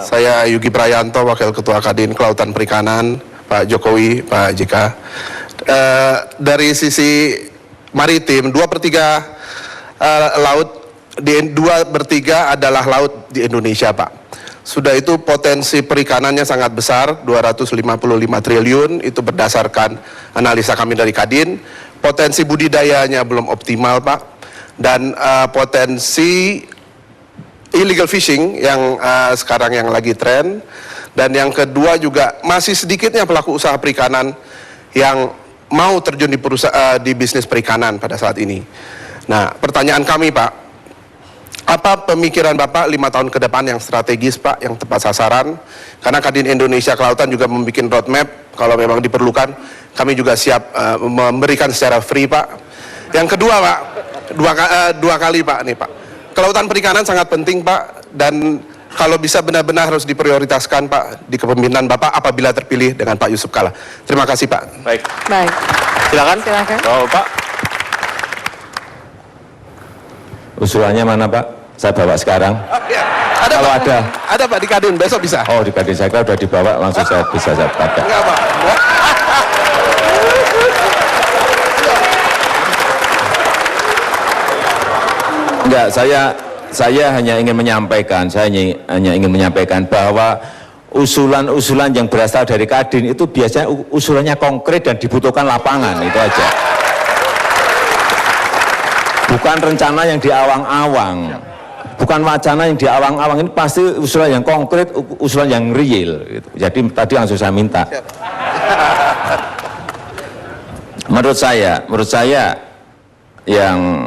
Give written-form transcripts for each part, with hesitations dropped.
Saya Yugi Prayanto, Wakil Ketua Kadin Kelautan Perikanan, Pak Jokowi, Pak JK. Dari sisi maritim, 2/3 laut, 2/3 adalah laut di Indonesia, Pak. Sudah itu potensi perikanannya sangat besar, 255 triliun, itu berdasarkan analisa kami dari Kadin. Potensi budidayanya belum optimal, Pak. Dan potensi illegal fishing yang sekarang yang lagi tren, dan yang kedua juga masih sedikitnya pelaku usaha perikanan yang mau terjun di bisnis perikanan pada saat ini. Nah, pertanyaan kami, Pak, apa pemikiran Bapak 5 tahun ke depan yang strategis, Pak, yang tepat sasaran? Karena Kadin Indonesia Kelautan juga membuat roadmap, kalau memang diperlukan kami juga siap memberikan secara free, Pak. Yang kedua, Pak, dua kali, Pak, nih, Pak. Kelautan perikanan sangat penting, Pak, dan kalau bisa benar-benar harus diprioritaskan, Pak, di kepemimpinan Bapak apabila terpilih dengan Pak Yusuf Kalla. Terima kasih, Pak. Baik. Silakan. Pak. Usulannya mana, Pak? Saya bawa sekarang. Ada, Kalau Pak. ada. Ada, Pak, di Kadin, besok bisa. Oh, di Kadin saya udah dibawa, langsung saya bisa pada. Enggak, Pak. Enggak, saya hanya ingin menyampaikan, bahwa usulan-usulan yang berasal dari Kadin itu biasanya usulannya konkret dan dibutuhkan lapangan, itu aja. Bukan rencana yang diawang-awang, bukan wacana yang diawang-awang, ini pasti usulan yang konkret, usulan yang real. Gitu. Jadi tadi langsung saya minta. Menurut saya yang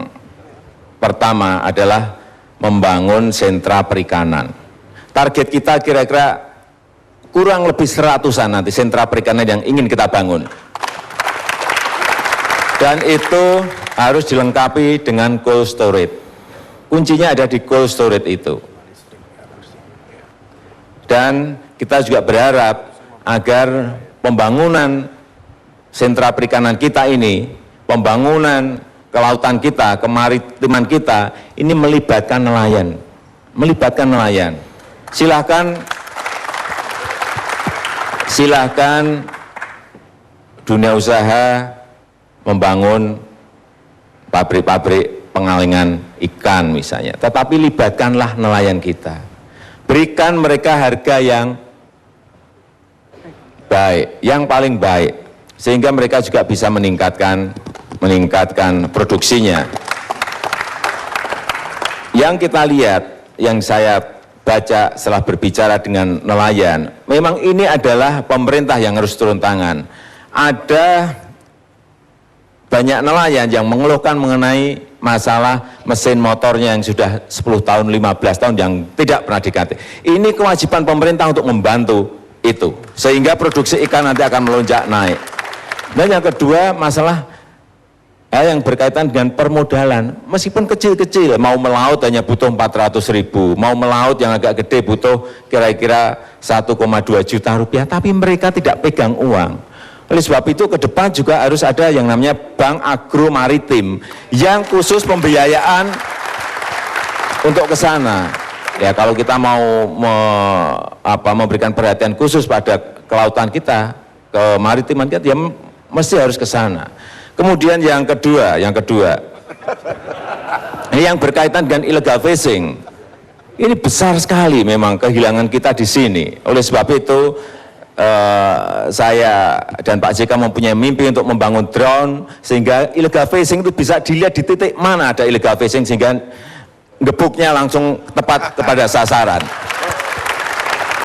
pertama adalah membangun sentra perikanan. Target kita kira-kira kurang lebih 100-an nanti sentra perikanan yang ingin kita bangun. Dan itu harus dilengkapi dengan cold storage. Kuncinya ada di cold storage itu. Dan kita juga berharap agar pembangunan sentra perikanan kita ini, pembangunan kelautan kita, kemaritiman kita, ini melibatkan nelayan. Silahkan dunia usaha membangun pabrik-pabrik pengalingan ikan misalnya, tetapi libatkanlah nelayan kita. Berikan mereka harga yang baik, yang paling baik, sehingga mereka juga bisa meningkatkan produksinya. Yang kita lihat, yang saya baca setelah berbicara dengan nelayan, memang ini adalah pemerintah yang harus turun tangan. Ada banyak nelayan yang mengeluhkan mengenai masalah mesin motornya yang sudah 10 tahun, 15 tahun yang tidak pernah diganti. Ini kewajiban pemerintah untuk membantu itu, sehingga produksi ikan nanti akan melonjak naik. Dan yang kedua, masalah yang berkaitan dengan permodalan, meskipun kecil-kecil, mau melaut hanya butuh 400.000, mau melaut yang agak gede butuh kira-kira 1,2 juta rupiah, tapi mereka tidak pegang uang. Oleh sebab itu ke depan juga harus ada yang namanya Bank Agro Maritim yang khusus pembiayaan untuk ke sana. Ya, kalau kita mau memberikan perhatian khusus pada kelautan kita, ke maritiman kita, ya mesti harus ke sana. Kemudian yang kedua, ini yang berkaitan dengan illegal fishing. Ini besar sekali memang kehilangan kita di sini. Oleh sebab itu, saya dan Pak JK mempunyai mimpi untuk membangun drone, sehingga illegal fishing itu bisa dilihat di titik mana ada illegal fishing, sehingga gebuknya langsung tepat kepada sasaran.